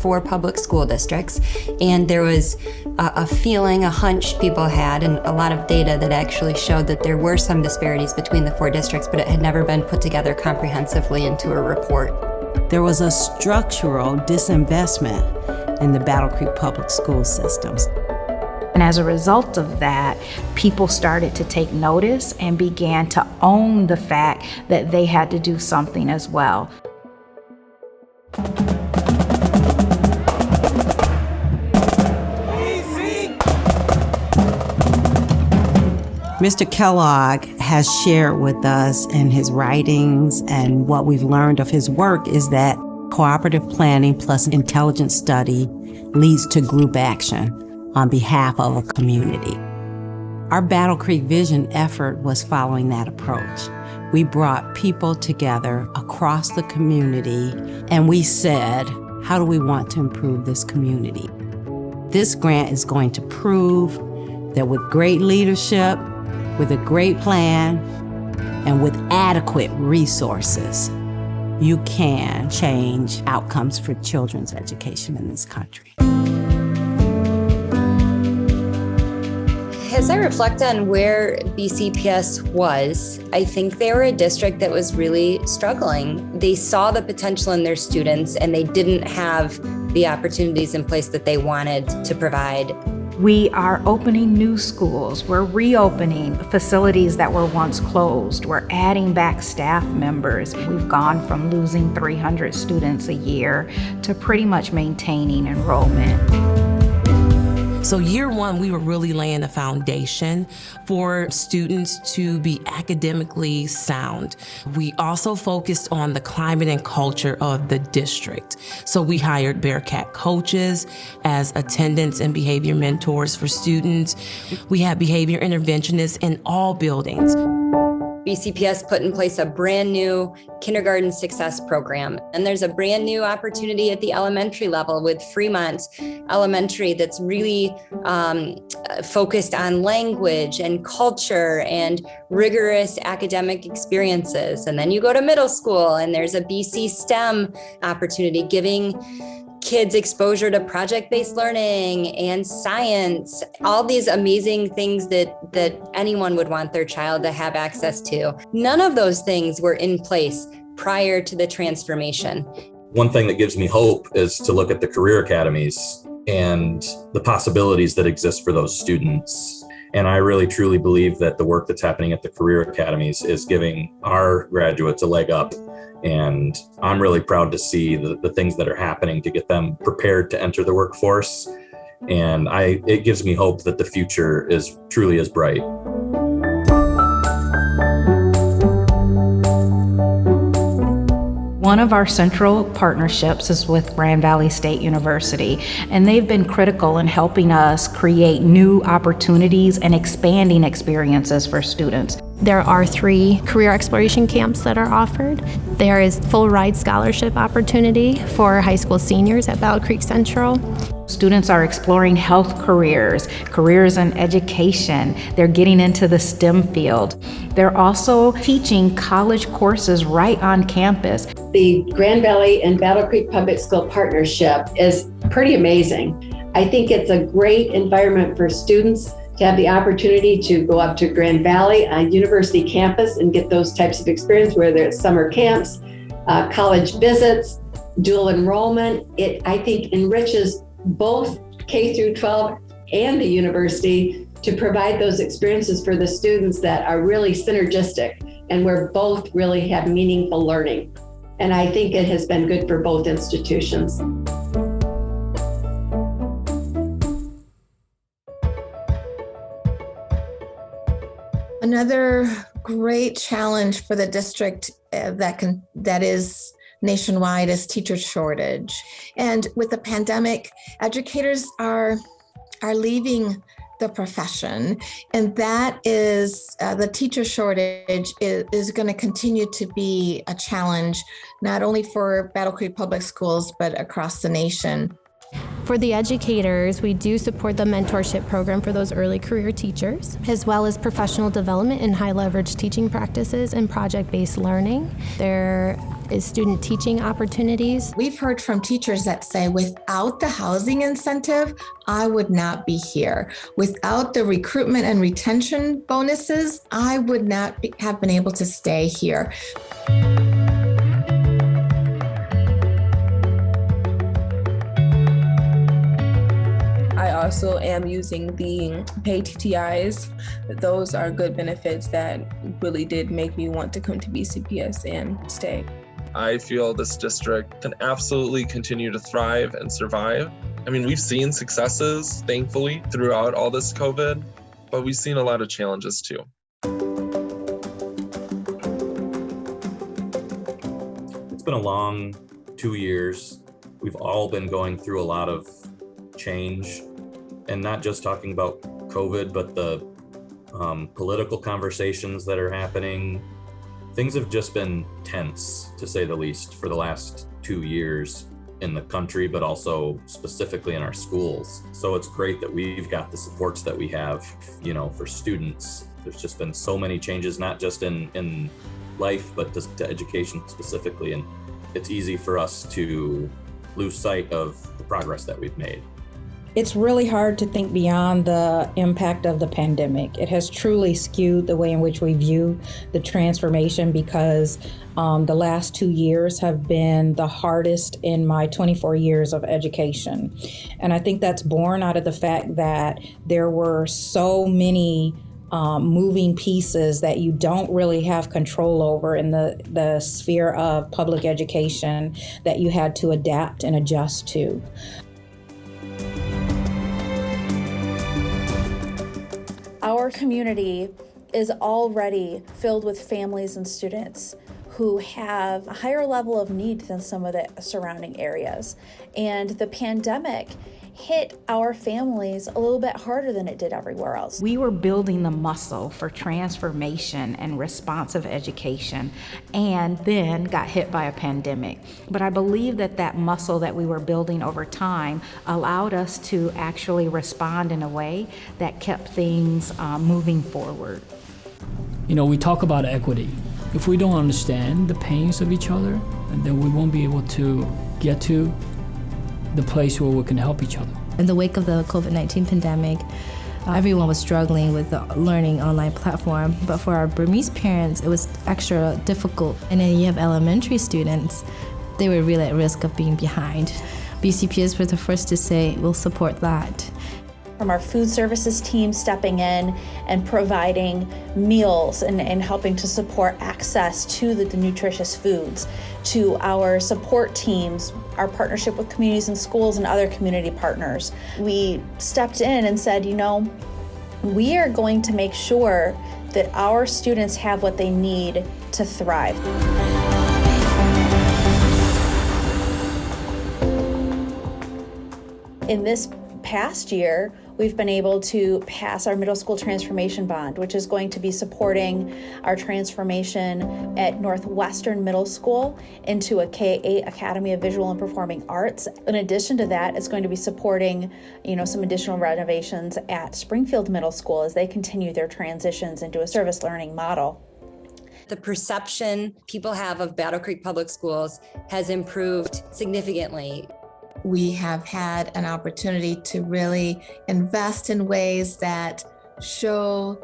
4 public school districts, and there was a feeling, a hunch people had, and a lot of data that actually showed that there were some disparities between the 4 districts, but it had never been put together comprehensively into a report. There was a structural disinvestment in the Battle Creek public school systems. And as a result of that, people started to take notice and began to own the fact that they had to do something as well. Mr. Kellogg has shared with us in his writings, and what we've learned of his work is that cooperative planning plus intelligent study leads to group action on behalf of a community. Our Battle Creek Vision effort was following that approach. We brought people together across the community, and we said, how do we want to improve this community? This grant is going to prove that with great leadership, with a great plan, and with adequate resources, you can change outcomes for children's education in this country. As I reflect on where BCPS was, I think they were a district that was really struggling. They saw the potential in their students, and they didn't have the opportunities in place that they wanted to provide. We are opening new schools. We're reopening facilities that were once closed. We're adding back staff members. We've gone from losing 300 students a year to pretty much maintaining enrollment. So year 1, we were really laying a foundation for students to be academically sound. We also focused on the climate and culture of the district. So we hired Bearcat coaches as attendance and behavior mentors for students. We had behavior interventionists in all buildings. BCPS put in place a brand new kindergarten success program. And there's a brand new opportunity at the elementary level with Fremont Elementary that's really focused on language and culture and rigorous academic experiences. And then you go to middle school and there's a BC STEM opportunity giving kids exposure to project-based learning and science, all these amazing things that anyone would want their child to have access to. None of those things were in place prior to the transformation. One thing that gives me hope is to look at the career academies and the possibilities that exist for those students. And I really truly believe that the work that's happening at the career academies is giving our graduates a leg up. And I'm really proud to see the things that are happening to get them prepared to enter the workforce. And it gives me hope that the future is truly as bright. One of our central partnerships is with Grand Valley State University, and they've been critical in helping us create new opportunities and expanding experiences for students. There are 3 career exploration camps that are offered. There is full ride scholarship opportunity for high school seniors at Battle Creek Central. Students are exploring health careers in education. They're getting into the STEM field. They're also teaching college courses right on campus. The Grand Valley and Battle Creek Public School partnership is pretty amazing. I think it's a great environment for students to have the opportunity to go up to Grand Valley, a university campus, and get those types of experience, whether it's summer camps, college visits, dual enrollment. It, I think, enriches both K through 12 and the university to provide those experiences for the students that are really synergistic and where both really have meaningful learning. And I think it has been good for both institutions. Another great challenge for the district that is nationwide is teacher shortage. And with the pandemic, educators are leaving the profession, and that is the teacher shortage is going to continue to be a challenge, not only for Battle Creek Public Schools, but across the nation. For the educators, we do support the mentorship program for those early career teachers, as well as professional development in high leverage teaching practices and project-based learning. There is student teaching opportunities. We've heard from teachers that say, without the housing incentive, I would not be here. Without the recruitment and retention bonuses, I would not have been able to stay here. I also am using the paid TTIs. Those are good benefits that really did make me want to come to BCPS and stay. I feel this district can absolutely continue to thrive and survive. I mean, we've seen successes, thankfully, throughout all this COVID, but we've seen a lot of challenges too. It's been a long 2 years. We've all been going through a lot of change, and not just talking about COVID, but the political conversations that are happening. Things have just been tense, to say the least, for the last 2 years in the country, but also specifically in our schools. So it's great that we've got the supports that we have, for students. There's just been so many changes, not just in life, but just to education specifically. And it's easy for us to lose sight of the progress that we've made. It's really hard to think beyond the impact of the pandemic. It has truly skewed the way in which we view the transformation because the last 2 years have been the hardest in my 24 years of education. And I think that's born out of the fact that there were so many moving pieces that you don't really have control over in the sphere of public education that you had to adapt and adjust to. Our community is already filled with families and students who have a higher level of need than some of the surrounding areas. And the pandemic hit our families a little bit harder than it did everywhere else. We were building the muscle for transformation and responsive education, and then got hit by a pandemic. But I believe that muscle that we were building over time allowed us to actually respond in a way that kept things moving forward. We talk about equity. If we don't understand the pains of each other, then we won't be able to get to the place where we can help each other. In the wake of the COVID-19 pandemic, everyone was struggling with the learning online platform, but for our Burmese parents, it was extra difficult. And then you have elementary students, they were really at risk of being behind. BCPS were the first to say, we'll support that. From our food services team stepping in and providing meals and helping to support access to the nutritious foods, to our support teams, our partnership with communities and schools and other community partners. We stepped in and said, we are going to make sure that our students have what they need to thrive. In this past year, we've been able to pass our middle school transformation bond, which is going to be supporting our transformation at Northwestern Middle School into a K-8 Academy of Visual and Performing Arts. In addition to that, it's going to be supporting, some additional renovations at Springfield Middle School as they continue their transitions into a service learning model. The perception people have of Battle Creek Public Schools has improved significantly. We have had an opportunity to really invest in ways that show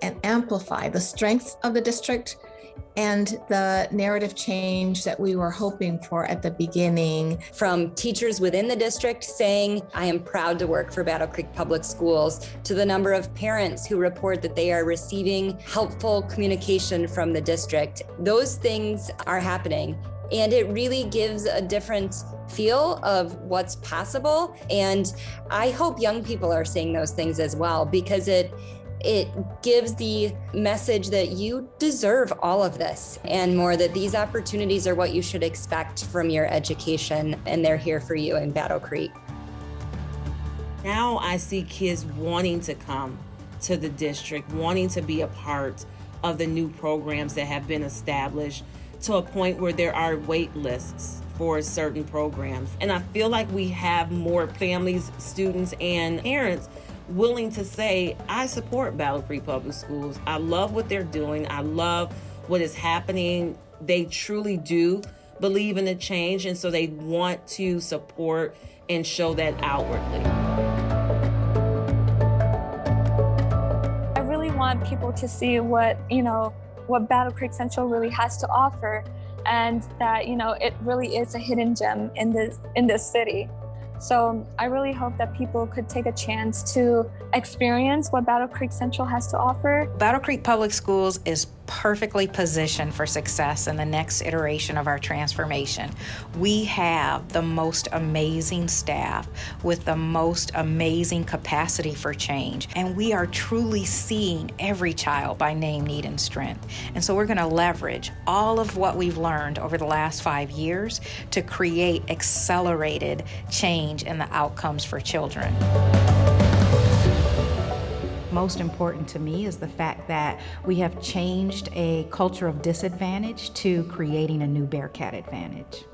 and amplify the strength of the district and the narrative change that we were hoping for at the beginning. From teachers within the district saying, I am proud to work for Battle Creek Public Schools, to the number of parents who report that they are receiving helpful communication from the district. Those things are happening. And it really gives a different feel of what's possible. And I hope young people are seeing those things as well, because it gives the message that you deserve all of this and more, that these opportunities are what you should expect from your education, and they're here for you in Battle Creek. Now I see kids wanting to come to the district, wanting to be a part of the new programs that have been established, to a point where there are wait lists for certain programs. And I feel like we have more families, students, and parents willing to say, I support Battle Creek Public Schools. I love what they're doing. I love what is happening. They truly do believe in the change, and so they want to support and show that outwardly. I really want people to see what Battle Creek Central really has to offer, and that it really is a hidden gem in this city. So I really hope that people could take a chance to experience what Battle Creek Central has to offer. Battle Creek Public Schools is perfectly positioned for success in the next iteration of our transformation. We have the most amazing staff with the most amazing capacity for change, and we are truly seeing every child by name, need, and strength. And so we're going to leverage all of what we've learned over the last 5 years to create accelerated change in the outcomes for children. Most important to me is the fact that we have changed a culture of disadvantage to creating a new Bearcat advantage.